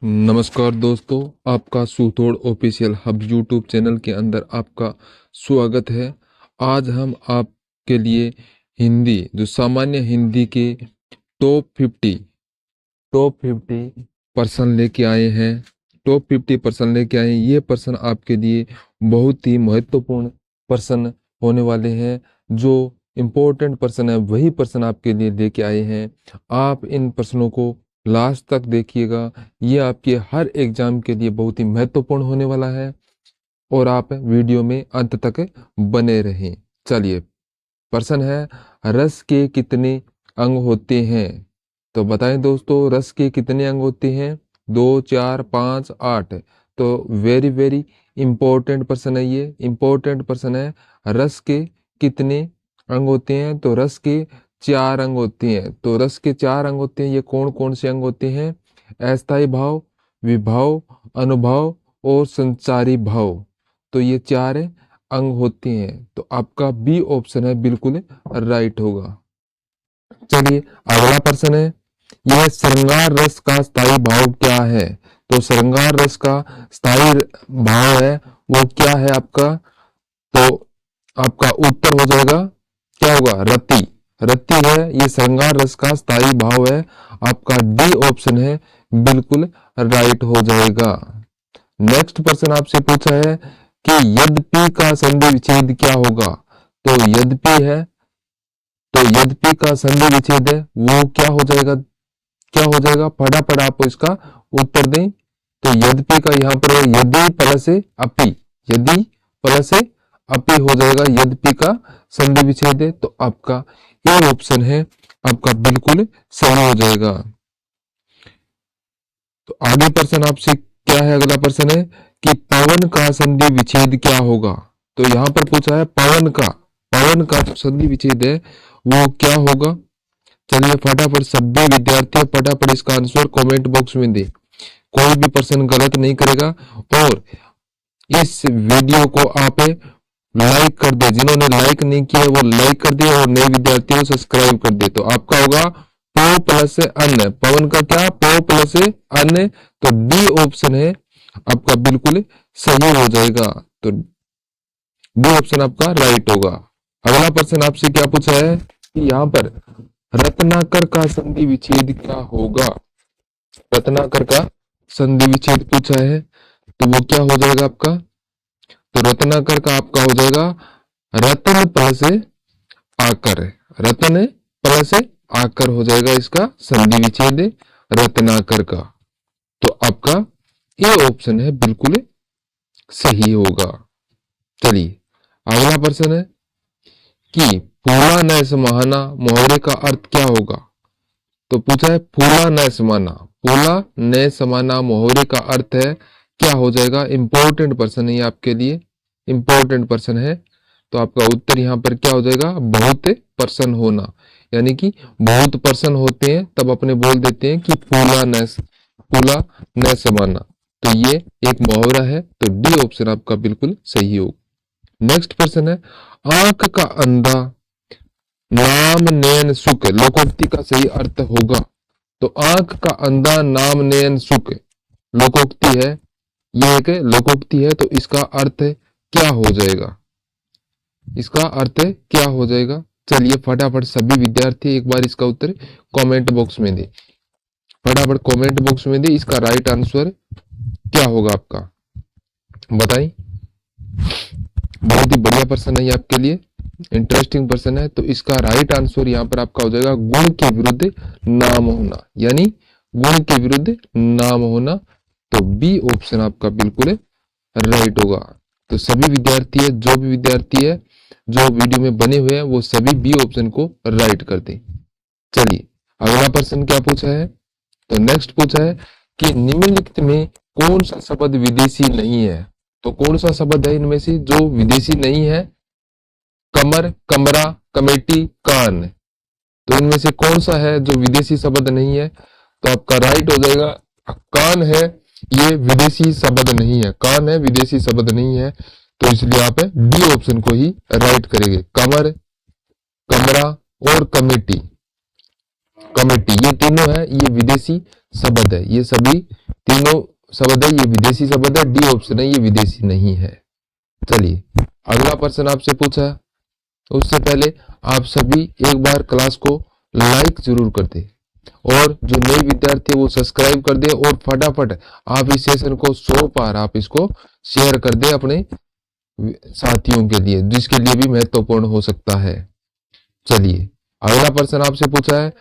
नमस्कार दोस्तों, आपका सुथोड़ ऑफिशियल हब यूट्यूब चैनल के अंदर आपका स्वागत है। आज हम आपके लिए हिंदी जो सामान्य हिंदी के टॉप 50 पर्सन लेके आए हैं। टॉप 50 पर्सन लेके आए हैं। ये पर्सन आपके लिए बहुत ही महत्वपूर्ण पर्सन होने वाले हैं। जो इम्पोर्टेंट पर्सन है वही पर्सन आपके लिए लेके आए हैं। आप इन पर्सनों को लास्ट तक देखिएगा। ये आपके हर एग्जाम के लिए बहुत ही महत्वपूर्ण होने वाला है और आप वीडियो में अंत तक बने रहें। चलिए, प्रश्न है, रस के कितने अंग होते हैं? तो बताएं दोस्तों, रस के कितने अंग होते हैं? 2, 4, 5, 8। तो वेरी वेरी इंपॉर्टेंट प्रश्न है, ये इंपॉर्टेंट प्रश्न है। रस के कितने अंग होते हैं? तो रस के 4 अंग होते हैं। तो रस के 4 अंग होते हैं। ये कौन कौन से अंग होते हैं? अस्थायी भाव, विभाव, अनुभव और संचारी भाव। तो ये 4 अंग होते हैं। तो आपका बी ऑप्शन है बिल्कुल राइट होगा। चलिए, अगला प्रश्न है, यह श्रृंगार रस का स्थायी भाव क्या है? तो श्रृंगार रस का स्थायी भाव है वो क्या है आपका? तो आपका उत्तर हो जाएगा, क्या होगा? रति। रति है, ये श्रृंगार रस का स्थायी भाव है। आपका डी ऑप्शन है बिल्कुल राइट हो जाएगा। नेक्स्ट प्रश्न आपसे पूछा है कि यद्यपि का संधि विच्छेद क्या होगा? तो यद्यपि है, तो यद्यपि का संधि विच्छेद है वो क्या हो जाएगा? क्या हो जाएगा? फटाफट आप इसका उत्तर दें। तो यद्यपि का यहाँ पर यदि प्लस अपि, यदि प्लस अपि हो जाएगा। यद्यपि का संधि विच्छेद है तो आपका ए ऑप्शन है आपका बिल्कुल सही हो जाएगा। तो आगे प्रश्न आपसे क्या है? अगला प्रश्न है कि पवन का संधि विच्छेद क्या होगा? तो यहां पर पूछा है पवन का जो संधि विच्छेद है वो क्या होगा? चलिए फटाफट सभी विद्यार्थी फटाफट इसका आंसर कमेंट बॉक्स में दे। कोई भी पर्सन गलत नहीं करेगा। और इस वीडियो को आप लाइक कर दे। जिन्होंने लाइक नहीं किया वो लाइक कर दे और नए विद्यार्थियों सब्सक्राइब कर दे। तो आपका होगा पो प्लस अन्य। पवन का क्या? पो प्लस अन्य। तो डी ऑप्शन है आपका बिल्कुल सही हो जाएगा। तो डी ऑप्शन आपका राइट होगा। अगला प्रश्न आपसे क्या पूछा है कि यहाँ पर रत्नाकर का संधि विच्छेद क्या होगा? रत्नाकर का संधि विच्छेद पूछा है तो वो क्या हो जाएगा आपका? तो रत्नाकर का आपका हो जाएगा रत्न प्लस आकर। रत्न प्लस आकर हो जाएगा इसका संधि विच्छेद रत्नाकर का। तो आपका ये ऑप्शन है बिल्कुल सही होगा। चलिए, अगला प्रश्न है कि फूला न समाना मुहावरे का अर्थ क्या होगा? तो पूछा है फूला न समाना। फूला न समाना मुहावरे का अर्थ है क्या हो जाएगा? इंपॉर्टेंट पर्सन है ये आपके लिए, इंपॉर्टेंट पर्सन है। तो आपका उत्तर यहाँ पर क्या हो जाएगा? बहुत पर्सन होना। यानी कि बहुत पर्सन होते हैं तब अपने बोल देते हैं कि फूला न समाना। तो ये एक मुहावरा है। तो डी ऑप्शन आपका बिल्कुल सही होगा। नेक्स्ट प्रश्न है, आंख का अंधा नाम नयन सुख लोकोक्ति का सही अर्थ होगा? तो आंख का अंधा नाम नयन सुख लोकोक्ति है। ये एक लोकोक्ति है। तो इसका अर्थ क्या हो जाएगा? इसका अर्थ क्या हो जाएगा? चलिए फटाफट सभी विद्यार्थी एक बार इसका उत्तर कमेंट बॉक्स में दे। फटाफट कमेंट बॉक्स में दे इसका राइट आंसर क्या होगा आपका, बताइए। बहुत ही बढ़िया प्रश्न है ये आपके लिए, इंटरेस्टिंग प्रश्न है। तो इसका राइट आंसर यहाँ पर आपका हो जाएगा गुण के विरुद्ध नाम होना। यानी गुण के विरुद्ध नाम होना। तो बी ऑप्शन आपका बिल्कुल राइट होगा। तो सभी विद्यार्थी है, जो भी विद्यार्थी है जो वीडियो में बने हुए हैं वो सभी बी ऑप्शन को राइट कर दें। चलिए, अगला प्रश्न क्या पूछा है? तो नेक्स्ट पूछा है कि निम्नलिखित में कौन सा शब्द विदेशी नहीं है? तो कौन सा शब्द है इनमें से जो विदेशी नहीं है? कमर, कमरा, कमेटी, कान। तो इनमें से कौन सा है जो विदेशी शब्द नहीं है? तो आपका राइट हो जाएगा कान है। ये विदेशी शब्द नहीं है। कान है, विदेशी शब्द नहीं है। तो इसलिए आप डी ऑप्शन को ही राइट करेंगे। कमर, कमरा और कमेटी। कमेटी, ये तीनों है, ये विदेशी शब्द है, ये सभी तीनों शब्द है, ये विदेशी शब्द है। डी ऑप्शन है, ये विदेशी नहीं है। चलिए अगला प्रश्न आपसे पूछा है, उससे पहले आप सभी एक बार क्लास को लाइक जरूर कर दें और जो नए विद्यार्थी है वो सब्सक्राइब कर दे और फटाफट आप इस सेशन को 100 बार आप इसको शेयर कर दे अपने साथियों के लिए, जिसके लिए भी महत्वपूर्ण हो सकता है। चलिए अगला प्रश्न आपसे पूछा है,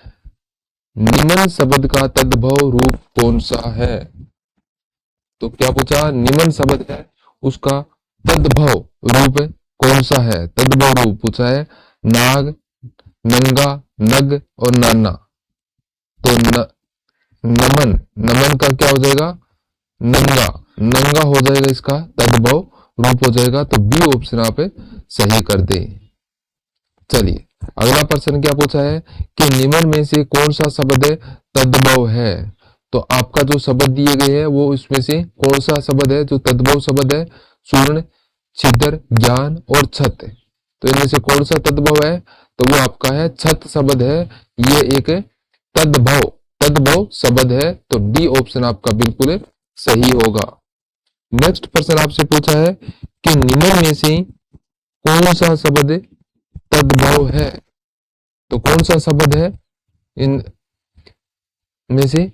निम्न शब्द का तद्भव रूप कौन सा है? तो क्या पूछा, निम्न शब्द है उसका तद्भव रूप कौन सा है? तद्भव रूप पूछा है, नाग, नंगा, नग और नाना। तो नमन, नमन का क्या हो जाएगा, नंगा, नंगा हो जाएगा, इसका तद्भव रूप हो जाएगा। तो बी ऑप्शन आप सही कर दें। चलिए अगला प्रश्न क्या पूछा है कि निम्न में से कौन सा शब्द तद्भव है? तो आपका जो शब्द दिए गए हैं वो इसमें से कौन सा शब्द है जो तद्भव शब्द है? सूर्ण, छिद्र, ज्ञान और छत। तो इनमें से कौन सा तद्भव है? तो वो आपका है छत शब्द है, ये एक तद्भव तद्भव शब्द है। तो डी ऑप्शन आपका बिल्कुल सही होगा। नेक्स्ट प्रश्न आपसे पूछा है कि निम्न में से कौन सा शब्द तद्भव है? तो कौन सा शब्द है इन में से?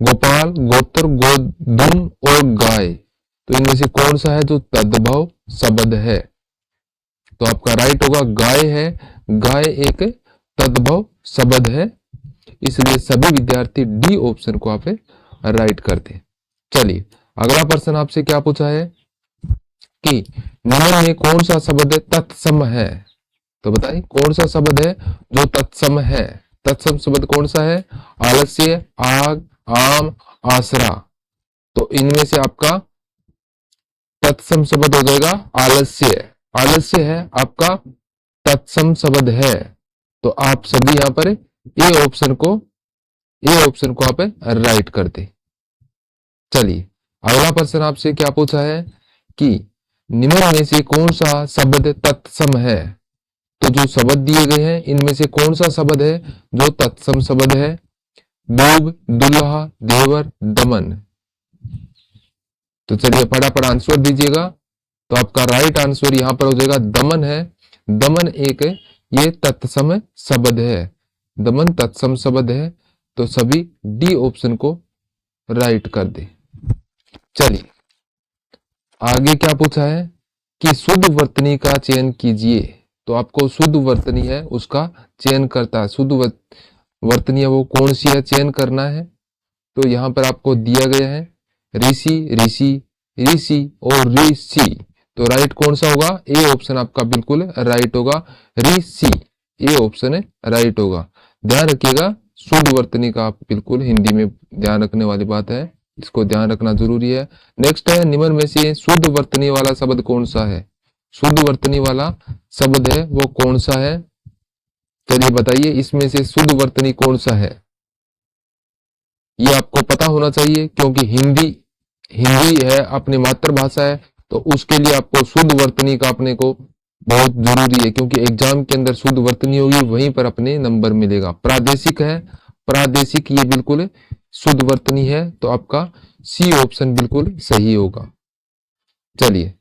गोपाल, गोत्र, गोधन और गाय। तो इनमें से कौन सा है जो तद्भव शब्द है? तो आपका राइट होगा गाय है। गाय एक तद्भव शब्द है, इसलिए सभी विद्यार्थी डी ऑप्शन को आप राइट कर दें। चलिए अगला प्रश्न आपसे क्या पूछा है कि निम्न में कौन सा शब्द तत्सम है? तो बताइए कौन सा शब्द है जो तत्सम है? तत्सम शब्द कौन सा है? आलस्य, आग, आम, आसरा। तो इनमें से आपका तत्सम शब्द हो जाएगा आलस्य। आलस्य है आपका तत्सम शब्द है। तो आप सभी यहां पर ए ऑप्शन को आप राइट कर दे। चलिए अगला प्रश्न आपसे क्या पूछा है कि निम्न में से कौन सा शब्द तत्सम है? तो जो शब्द दिए गए हैं इनमें से कौन सा शब्द है जो तत्सम शब्द है? दूब, दुल्हा, देवर, दमन। तो चलिए फटाफट आंसर दीजिएगा। तो आपका राइट आंसर यहां पर हो जाएगा दमन है। दमन एक ये तत्सम शब्द है, दमन तत्सम शब्द है। तो सभी डी ऑप्शन को राइट कर दे। चलिए आगे क्या पूछा है कि शुद्ध वर्तनी का चयन कीजिए। तो आपको शुद्ध वर्तनी है उसका चयन करता है, शुद्ध वर्तनी है वो कौन सी है चयन करना है। तो यहां पर आपको दिया गया है ऋषि, ऋषि, ऋषि और ऋषि। तो राइट कौन सा होगा? ए ऑप्शन आपका बिल्कुल राइट होगा, ऋषि। ए ऑप्शन है राइट होगा। ध्यान रखिएगा शुद्ध वर्तनी का, आप बिल्कुल हिंदी में ध्यान रखने वाली बात है, इसको ध्यान रखना जरूरी है। नेक्स्ट है निम्न में से शुद्ध वर्तनी वाला शब्द कौन सा है? शुद्ध वर्तनी वाला शब्द है वो कौन सा है? चलिए बताइए इसमें से शुद्ध वर्तनी कौन सा है? ये आपको पता होना चाहिए क्योंकि हिंदी है, अपनी मातृभाषा है। तो उसके लिए आपको शुद्ध वर्तनी का अपने को बहुत जरूरी है, क्योंकि एग्जाम के अंदर शुद्ध वर्तनी होगी वहीं पर अपने नंबर मिलेगा। प्रादेशिक है, प्रादेशिक ये बिल्कुल शुद्ध वर्तनी है। तो आपका सी ऑप्शन बिल्कुल सही होगा। चलिए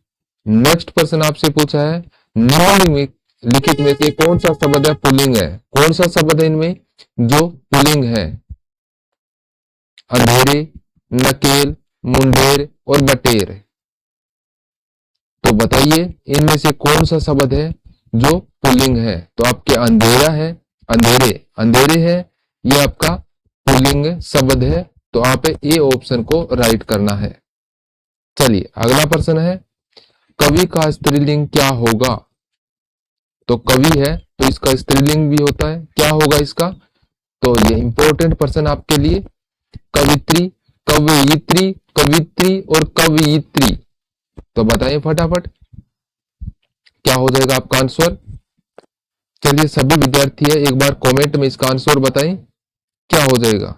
नेक्स्ट प्रश्न आपसे पूछा है निम्नलिखित में से कौन सा शब्द है पुल्लिंग है? कौन सा शब्द है इनमें जो पुल्लिंग है? अंधेरे, नकेल, मुंडेर और बटेर। तो बताइए इनमें से कौन सा शब्द है जो पुल्लिंग है? तो आपके अंधेरा है, अंधेरे, अंधेरे है, ये आपका पुल्लिंग शब्द है। तो आप ए ऑप्शन को राइट करना है। चलिए अगला प्रश्न है कवि का स्त्रीलिंग क्या होगा? तो कवि है तो इसका स्त्रीलिंग भी होता है, क्या होगा इसका? तो ये इंपॉर्टेंट प्रश्न आपके लिए। कवित्री, कवयित्री, कवित्री और कवयित्री। तो बताइए फटाफट क्या हो जाएगा आपका आंसर? चलिए सभी विद्यार्थी है एक बार कमेंट में इसका आंसर बताएं क्या हो जाएगा।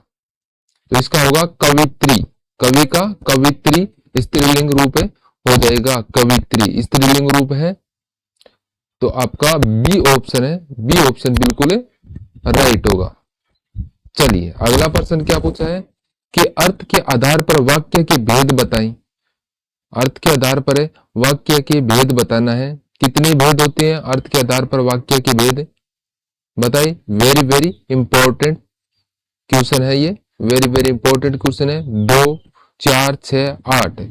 तो इसका होगा कवित्री। कवि का कवित्री स्त्रीलिंग रूप हो जाएगा, कवित्री स्त्रीलिंग रूप है। तो आपका बी ऑप्शन है, बी ऑप्शन बिल्कुल राइट होगा। चलिए अगला प्रश्न क्या पूछा है कि अर्थ के आधार पर वाक्य के भेद बताएं। अर्थ के आधार पर वाक्य के भेद बताना है। कितने भेद होते हैं अर्थ के आधार पर वाक्य के भेद बताइए। वेरी वेरी इंपॉर्टेंट क्वेश्चन है ये, वेरी वेरी इंपॉर्टेंट क्वेश्चन है। 2 4 6 8,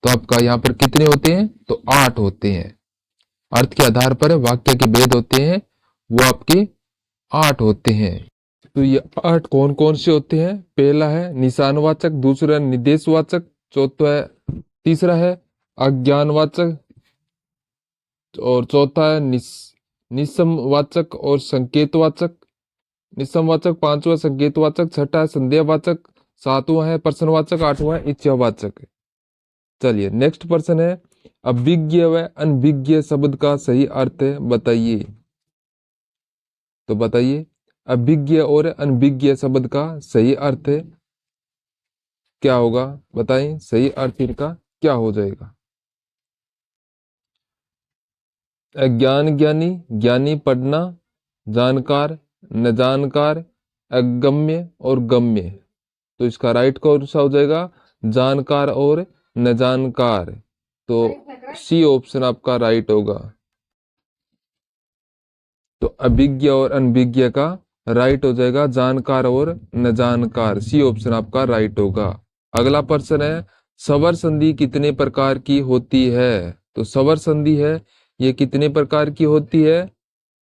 तो आपका यहाँ पर कितने होते हैं तो 8 होते हैं। अर्थ के आधार पर वाक्य के भेद होते हैं वो आपके 8 होते हैं। तो ये 8 कौन कौन से होते हैं? पहला है निशानवाचक, दूसरा निर्देशवाचक, तीसरा है अज्ञानवाचक, और चौथा है निसमवाचक और संकेतवाचक, निसमवाचक, पांचवा संकेतवाचक, छठा है संदेहवाचक, सातवां है प्रश्नवाचक, आठवां है इच्छावाचक। चलिए नेक्स्ट प्रश्न है अभिज्ञ व अनभिज्ञ शब्द का सही अर्थ बताइए। तो बताइए अभिज्ञ और अनभिज्ञ शब्द का सही अर्थ क्या होगा? बताइए सही अर्थ इनका क्या हो जाएगा? अज्ञान ज्ञानी, ज्ञानी पढ़ना, जानकार, न जानकार, अगम्य और गम्य। तो इसका राइट कौन सा हो जाएगा? जानकार और न जानकार। तो सी ऑप्शन आपका राइट होगा। तो अभिज्ञ और अनभिज्ञ का राइट हो जाएगा जानकार और न जानकार, सी ऑप्शन आपका राइट होगा। अगला प्रश्न है स्वर संधि कितने प्रकार की होती है? तो स्वर संधि है ये कितने प्रकार की होती है?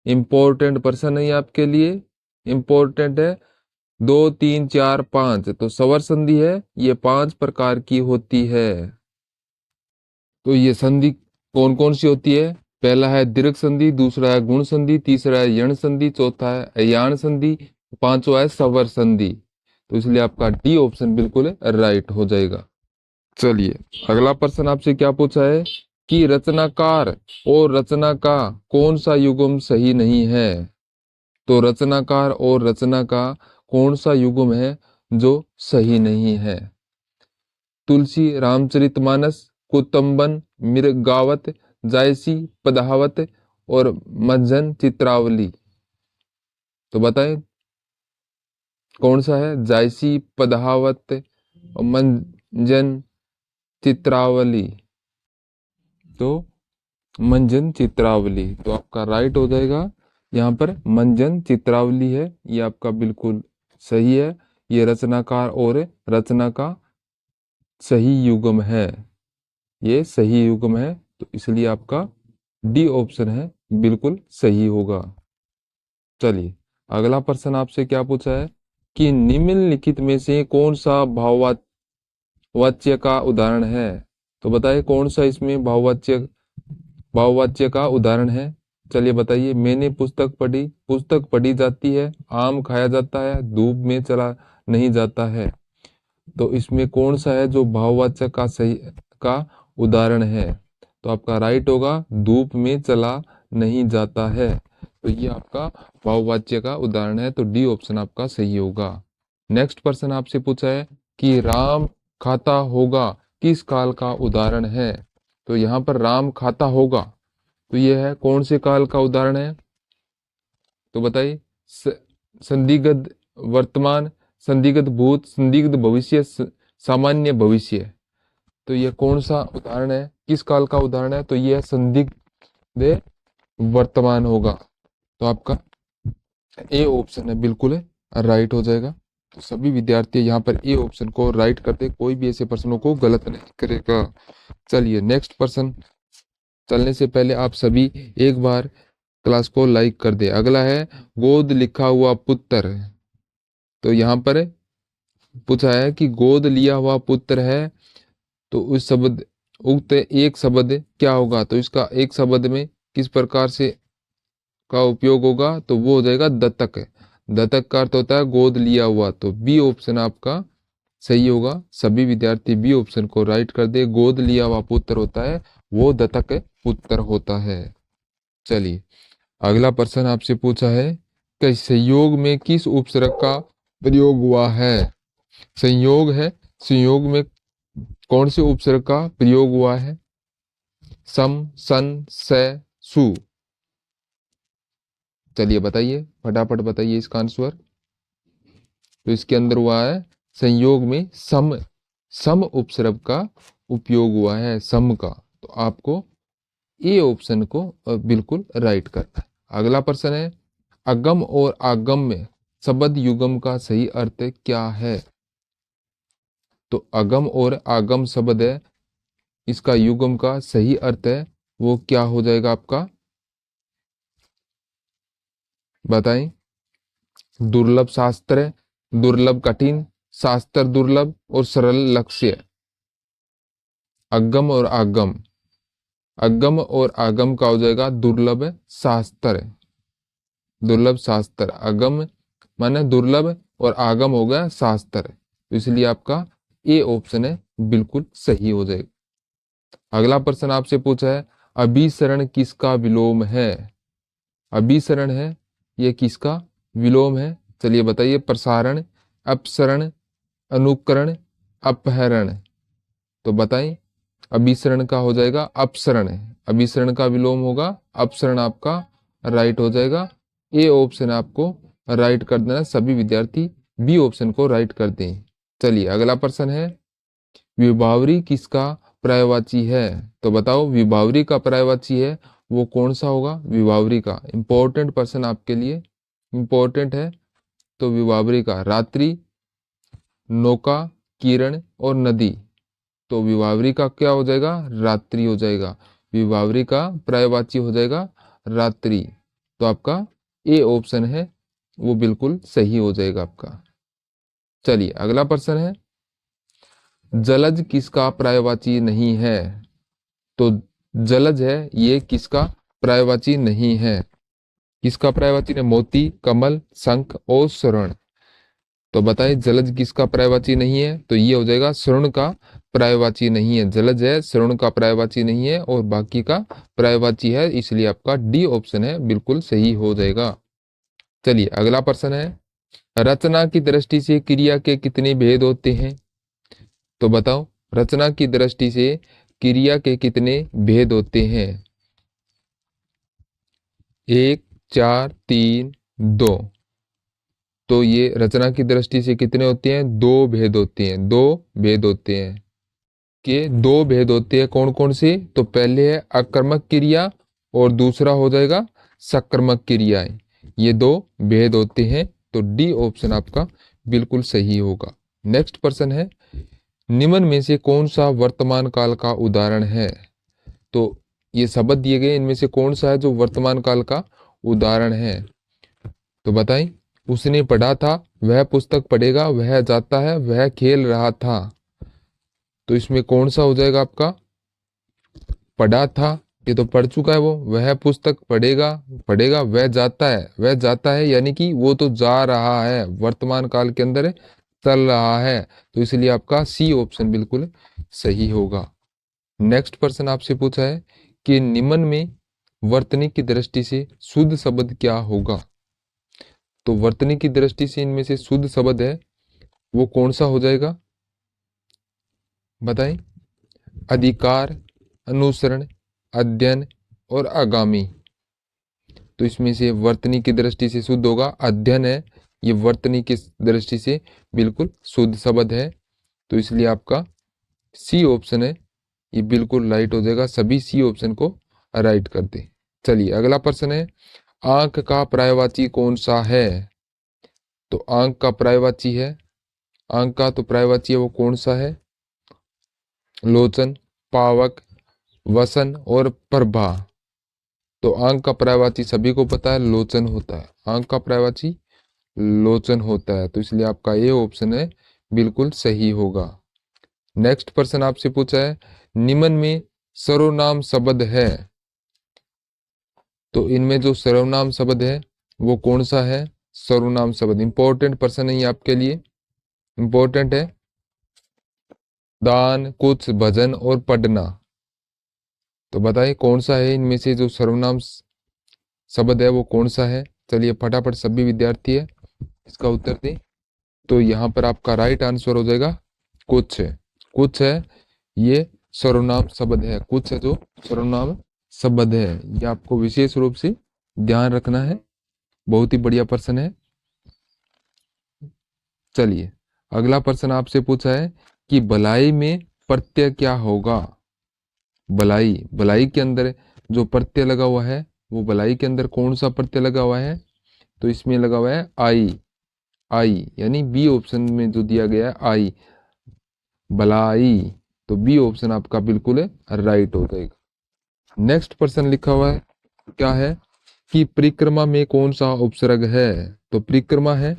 इंपॉर्टेंट प्रश्न है आपके लिए, इंपॉर्टेंट है। 2 3 4 5, तो स्वर संधि है ये 5 प्रकार की होती है। तो ये संधि कौन कौन सी होती है? पहला है दीर्घ संधि, दूसरा है गुण संधि, तीसरा है यण संधि, चौथा है अयान संधि, पांचवा है स्वर संधि। तो इसलिए आपका डी ऑप्शन बिल्कुल राइट हो जाएगा। चलिए अगला प्रश्न आपसे क्या पूछा है कि रचनाकार और रचना का कौन सा युग्म सही नहीं है? तो रचनाकार और रचना का कौन सा युग्म है जो सही नहीं है? तुलसी रामचरितमानस, कुतुम्बन मृगावत, जायसी पदावत और मंजन चित्रावली। तो बताएं कौन सा है? जायसी पदावत और मंजन चित्रावली। तो मंजन चित्रावली, तो आपका राइट हो जाएगा यहाँ पर मंजन चित्रावली है, ये आपका बिल्कुल सही है। ये रचनाकार और रचना का सही युग्म है, ये सही युग्म है। तो इसलिए आपका डी ऑप्शन है बिल्कुल सही होगा। चलिए अगला प्रश्न आपसे क्या पूछा है कि निम्नलिखित में से कौन सा भाववाच्य का उदाहरण है? तो बताइए कौन सा इसमें भाववाच्य का उदाहरण है? चलिए बताइए। मैंने पुस्तक पढ़ी जाती है, आम खाया जाता है, धूप में चला नहीं जाता है। तो इसमें कौन सा है जो भाववाच्य का सही का उदाहरण है? तो आपका राइट होगा धूप में चला नहीं जाता है। तो ये आपका भाववाच्य का उदाहरण है, तो डी ऑप्शन आपका सही होगा। नेक्स्ट प्रश्न आपसे पूछा है कि राम खाता होगा किस काल का उदाहरण है? तो यहाँ पर राम खाता होगा, तो यह है कौन से काल का उदाहरण है? तो बताइए संदिग्ध वर्तमान, संदिग्ध भूत, संदिग्ध भविष्य, सामान्य भविष्य। तो यह कौन सा उदाहरण है, किस काल का उदाहरण है? तो यह संदिग्ध वर्तमान होगा। तो आपका ए ऑप्शन है बिल्कुल राइट हो जाएगा। तो सभी विद्यार्थी यहाँ पर ए ऑप्शन को राइट करते, कोई भी ऐसे प्रश्नों को गलत नहीं करेगा। चलिए नेक्स्ट प्रश्न चलने से पहले आप सभी एक बार क्लास को लाइक कर दे। अगला है गोद लिखा हुआ पुत्र। तो यहाँ पर पूछा है कि गोद लिया हुआ पुत्र है, तो उस शब्द उक्त एक शब्द क्या होगा? तो इसका एक शब्द में किस प्रकार से का उपयोग होगा? तो वो हो जाएगा दत्तक। दत्तक का अर्थ होता है गोद लिया हुआ। तो बी ऑप्शन आपका सही होगा। सभी विद्यार्थी बी ऑप्शन को राइट कर दे। गोद लिया हुआ पुत्र होता है वो दत्तक पुत्र होता है। चलिए अगला प्रश्न आपसे पूछा है कि संयोग में किस उपसर्ग का प्रयोग हुआ है? संयोग है, संयोग में कौन से उपसर्ग का प्रयोग हुआ है? सम, सन, से, सु। चलिए बताइए फटाफट बताइए इसका आंसर। तो इसके अंदर हुआ है संयोग में सम, सम उपसर्ग का उपयोग हुआ है, सम का। तो आपको ए ऑप्शन को बिल्कुल राइट करना है। अगला प्रश्न है, अगम और आगम में शब्द युगम का सही अर्थ क्या है? तो अगम और आगम शब्द है, इसका युगम का सही अर्थ है वो क्या हो जाएगा आपका, बताएं। दुर्लभ शास्त्र, दुर्लभ कठिन, शास्त्र दुर्लभ और सरल लक्ष्य। अगम और आगम, अगम और आगम का हो जाएगा दुर्लभ शास्त्र, दुर्लभ शास्त्र। अगम माने दुर्लभ और आगम हो गया शास्त्र, तो इसलिए आपका ए ऑप्शन है बिल्कुल सही हो जाएगा। अगला प्रश्न आपसे पूछा है, अभिसरण किसका विलोम है? अभिसरण है ये किसका विलोम है? चलिए बताइए। प्रसारण, अपसरण, अनुकरण, अपहरण। तो बताएं। अभिसरण का हो जाएगा अपसरण, अभिसरण का विलोम होगा अपसरण, आपका राइट हो जाएगा। ए ऑप्शन आपको राइट कर देना, सभी विद्यार्थी बी ऑप्शन को राइट कर दें। चलिए अगला प्रश्न है, विभावरी किसका पर्यायवाची है? तो बताओ विभावरी का पर्यायवाची है वो कौन सा होगा? विभावरी का इंपॉर्टेंट प्रश्न आपके लिए, इंपॉर्टेंट है। तो विभावरी का रात्रि, नौका, किरण और नदी। तो विभावरी का क्या हो जाएगा? रात्रि हो जाएगा। विभावरी का पर्यायवाची हो जाएगा रात्रि। तो आपका ए ऑप्शन है वो बिल्कुल सही हो जाएगा आपका। चलिए अगला प्रश्न है, जलज किसका पर्यायवाची नहीं है? तो जलज है ये किसका पर्यायवाची नहीं है? किसका पर्यायवाची है? मोती, कमल, शंख और स्वर्ण। तो बताइए जलज किसका पर्यायवाची नहीं है? तो ये हो जाएगा स्वर्ण का पर्यायवाची नहीं है। जलज है, स्वर्ण का पर्यायवाची नहीं है और बाकी का पर्यायवाची है, इसलिए आपका डी ऑप्शन है बिल्कुल सही हो जाएगा। चलिए अगला प्रश्न है, रचना की दृष्टि से क्रिया के कितने भेद होते हैं? तो बताओ रचना की दृष्टि से क्रिया के कितने भेद होते हैं? 1, 4, 3, 2। तो ये रचना की दृष्टि से कितने होते हैं? 2 भेद होते हैं, 2 भेद होते हैं। के 2 भेद होते हैं, कौन कौन से? तो पहले है अकर्मक क्रिया और दूसरा हो जाएगा सकर्मक क्रियाएं। ये 2 भेद होते हैं, तो डी ऑप्शन आपका बिल्कुल सही होगा। नेक्स्ट प्रश्न है, निम्न में से कौन सा वर्तमान काल का उदाहरण है? तो ये शब्द दिए गए, इनमें से कौन सा है जो वर्तमान काल का उदाहरण है? तो बताएं। उसने पढ़ा था, वह पुस्तक पढ़ेगा, वह जाता है, वह खेल रहा था। तो इसमें कौन सा हो जाएगा आपका? पढ़ा था, ये तो पढ़ चुका है वो। वह पुस्तक पढ़ेगा, पढ़ेगा, वह जाता है, वह जाता है यानी कि वो तो जा रहा है, वर्तमान काल के अंदर चल रहा है। तो इसलिए आपका सी ऑप्शन बिल्कुल सही होगा। नेक्स्ट प्रश्न आपसे पूछा है कि निम्न में वर्तनी की दृष्टि से शुद्ध शब्द क्या होगा? तो वर्तनी की दृष्टि से इनमें से शुद्ध शब्द है वो कौन सा हो जाएगा? बताएं। अधिकार, अनुसरण, अध्ययन और आगामी। तो इसमें से वर्तनी की दृष्टि से शुद्ध होगा अध्ययन है, ये वर्तनी की दृष्टि से बिल्कुल शुद्ध शब्द है। तो इसलिए आपका सी ऑप्शन है ये बिल्कुल राइट हो जाएगा, सभी सी ऑप्शन को राइट कर दे। चलिए अगला प्रश्न है, आंख का पर्यायवाची कौन सा है? तो आंख का पर्यायवाची है, आंख का तो पर्यायवाची है वो कौन सा है? लोचन, पावक, वसन और प्रभा। तो आंख का पर्यायवाची सभी को पता है लोचन होता है, आंख का पर्यायवाची लोचन होता है। तो इसलिए आपका ये ऑप्शन है बिल्कुल सही होगा। नेक्स्ट प्रश्न आपसे पूछा है, निम्न में सर्वनाम शब्द है। तो इनमें जो सर्वनाम शब्द है वो कौन सा है? सर्वनाम शब्द इंपॉर्टेंट प्रश्न है ये आपके लिए, इंपॉर्टेंट है। दान, कुछ, भजन और पढ़ना। तो बताइए कौन सा है इनमें से जो सर्वनाम शब्द है वो कौन सा है? चलिए फटाफट सभी विद्यार्थी है इसका उत्तर दें। तो यहाँ पर आपका राइट आंसर हो जाएगा कुछ है, कुछ है ये सर्वनाम शब्द है, कुछ है जो सर्वनाम शब्द है। ये आपको विशेष रूप से ध्यान रखना है, बहुत ही बढ़िया प्रश्न है। चलिए अगला प्रश्न आपसे पूछा है कि भलाई में प्रत्यय क्या होगा। भलाई, भलाई के अंदर जो प्रत्यय लगा हुआ है वो भलाई के अंदर कौन सा प्रत्यय लगा हुआ है, तो इसमें लगा हुआ है आई। आई यानी बी ऑप्शन में जो दिया गया है आई, भलाई, तो बी ऑप्शन आपका बिल्कुल राइट हो जाएगा। नेक्स्ट प्रश्न लिखा हुआ है क्या है कि परिक्रमा में कौन सा उपसर्ग है। तो परिक्रमा है,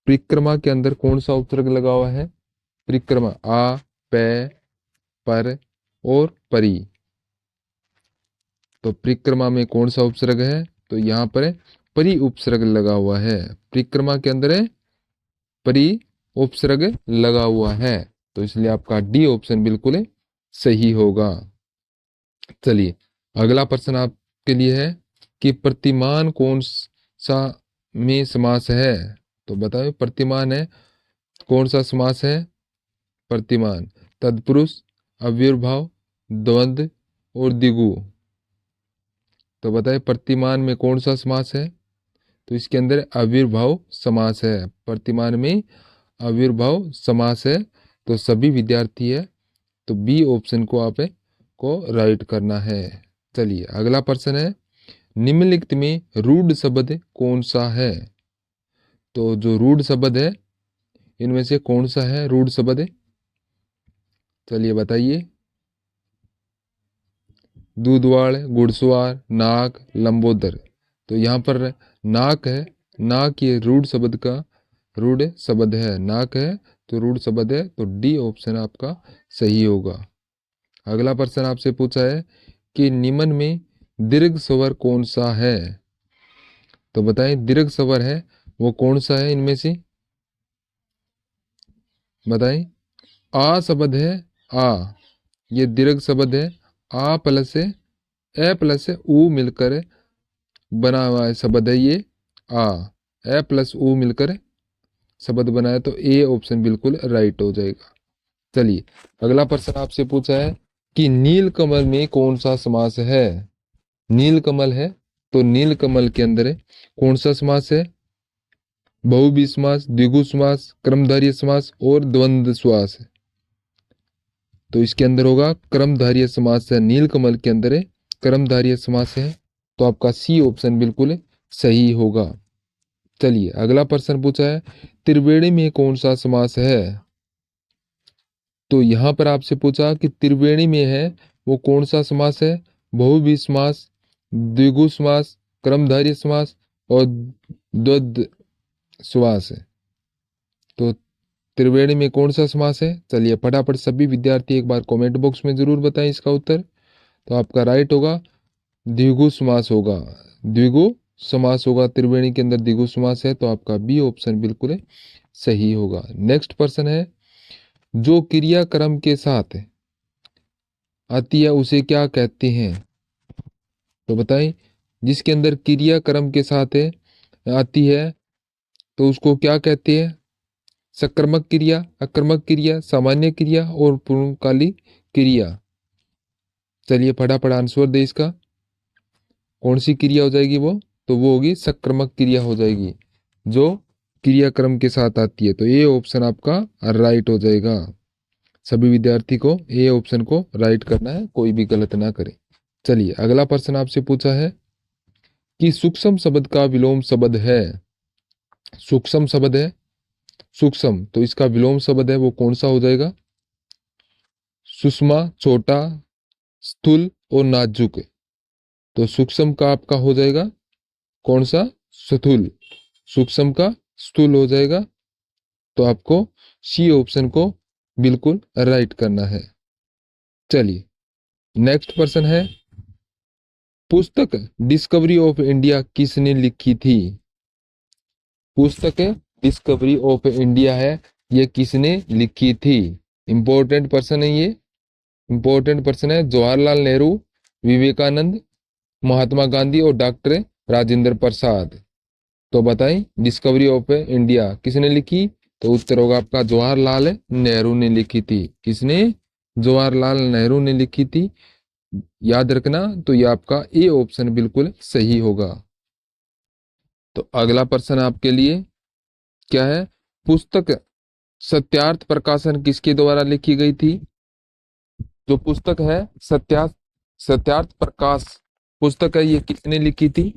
परिक्रमा के अंदर कौन सा उपसर्ग लगा हुआ है। परिक्रमा आ, पे, पर और परी। तो परिक्रमा में कौन सा उपसर्ग है, तो यहाँ पर परी उपसर्ग लगा हुआ है। परिक्रमा के अंदर परी उपसर्ग लगा हुआ है, तो इसलिए आपका डी ऑप्शन बिल्कुल सही होगा। चलिए अगला प्रश्न आपके लिए है कि प्रतिमान कौन सा में समास है। तो बताओ प्रतिमान है कौन सा समास है। प्रतिमान तत्पुरुष, अव्ययभाव, द्वंद्व और द्विगु। तो बताए प्रतिमान में कौन सा समास है, तो इसके अंदर अविर्भाव समास है। प्रतिमान में अविर्भाव समास है, तो सभी विद्यार्थी है तो बी ऑप्शन को आप को राइट करना है। चलिए अगला प्रश्न है निम्नलिखित में रूढ़ शब्द कौन सा है। तो जो रूढ़ शब्द है इनमें से कौन सा है रूढ़ शब्द, चलिए बताइए। दूधवाड़, घुड़सवार, नाक, लंबोदर। तो यहाँ पर नाक है, नाक ये रूढ़ शब्द का रूढ़ शब्द है, नाक है तो रूढ़ शब्द है, तो डी ऑप्शन आपका सही होगा। अगला प्रश्न आपसे पूछा है कि निम्न में दीर्घ स्वर कौन सा है। तो बताएं दीर्घ स्वर है वो कौन सा है इनमें से, बताएं। आ शब्द है, आ ये दीर्घ शब्द है। आ प्लस से ए प्लस से ऊ मिलकर बना हुआ है शब्द है ये आ, ए प्लस ऊ मिलकर शब्द बनाया, तो ए ऑप्शन बिल्कुल राइट हो जाएगा। चलिए अगला प्रश्न आपसे पूछा है कि नील कमल में कौन सा समास है। नील कमल है तो नील कमल के अंदर कौन सा समास है। बहुव्रीहि समास, द्विगु समास, क्रमधारय समास और द्वंद्व समास। तो इसके अंदर होगा क्रमधारय समास है, नील कमल के अंदर है क्रमधारय समास है, तो आपका सी ऑप्शन बिल्कुल सही होगा। चलिए अगला प्रश्न पूछा है त्रिवेणी में कौन सा समास है। तो यहां पर आपसे पूछा कि त्रिवेणी में है वो कौन सा समास है। बहुव्रीहि समास, द्विगु समास, क्रमधारय समास और द्वंद्व समास है। तो त्रिवेणी में कौन सा समास है, चलिए फटाफट सभी विद्यार्थी एक बार कमेंट बॉक्स में जरूर बताएं इसका उत्तर। तो आपका राइट होगा द्विगु समास होगा, द्विगु समास होगा। त्रिवेणी के अंदर द्विगु समास है, तो आपका बी ऑप्शन बिल्कुल सही होगा। नेक्स्ट प्रश्न है जो क्रियाक्रम के साथ आती है उसे क्या कहते हैं। तो बताएं जिसके अंदर क्रियाक्रम के साथ आती है तो उसको क्या कहते हैं। सकर्मक क्रिया, अकर्मक क्रिया, सामान्य क्रिया और पूर्णकालिक क्रिया। चलिए फटाफट आंसर दे इसका, कौन सी क्रिया हो जाएगी वो, तो वो होगी सकर्मक क्रिया हो जाएगी जो क्रियाक्रम के साथ आती है। तो ये ऑप्शन आपका राइट हो जाएगा। सभी विद्यार्थी को ए ऑप्शन को राइट करना है, कोई भी गलत ना करे। चलिए अगला प्रश्न आपसे पूछा है कि सूक्ष्म शब्द का विलोम शब्द है। सूक्ष्म शब्द है, सूक्ष्म तो इसका विलोम शब्द है वो कौन सा हो जाएगा। सुषमा, छोटा, स्थूल और नाजुक। तो सूक्ष्म का आपका हो जाएगा कौन सा, स्थूल। सूक्ष्म का स्थूल हो जाएगा, तो आपको सी ऑप्शन को बिल्कुल राइट करना है। चलिए नेक्स्ट प्रश्न है पुस्तक डिस्कवरी ऑफ इंडिया किसने लिखी थी। पुस्तक डिस्कवरी ऑफ इंडिया है ये किसने लिखी थी। इंपॉर्टेंट प्रश्न है ये, इंपॉर्टेंट प्रश्न है। जवाहरलाल नेहरू, विवेकानंद, महात्मा गांधी और डॉक्टर राजेंद्र प्रसाद। तो बताएं डिस्कवरी ऑफ इंडिया किसने लिखी, तो उत्तर होगा आपका जवाहरलाल नेहरू ने लिखी थी। किसने, जवाहरलाल नेहरू ने लिखी थी, याद रखना। तो ये आपका ए ऑप्शन बिल्कुल सही होगा। तो अगला प्रश्न आपके लिए क्या है पुस्तक सत्यार्थ प्रकाशन किसके द्वारा लिखी गई थी? जो पुस्तक है सत्यार्थ प्रकाश पुस्तक है, ये किसने लिखी थी?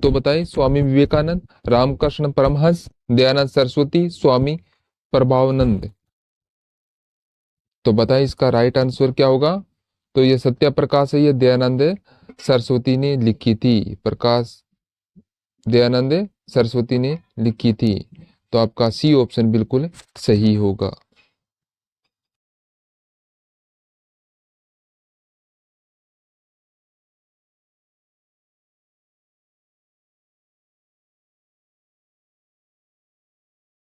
तो बताइए, स्वामी विवेकानंद, रामकृष्ण परमहंस, दयानंद सरस्वती, स्वामी प्रभावानंद। तो बताइए इसका राइट आंसर क्या होगा? तो ये सत्या प्रकाश है, ये दयानंद सरस्वती ने लिखी थी। प्रकाश दयानंद सरस्वती ने लिखी थी। तो आपका सी ऑप्शन बिल्कुल सही होगा।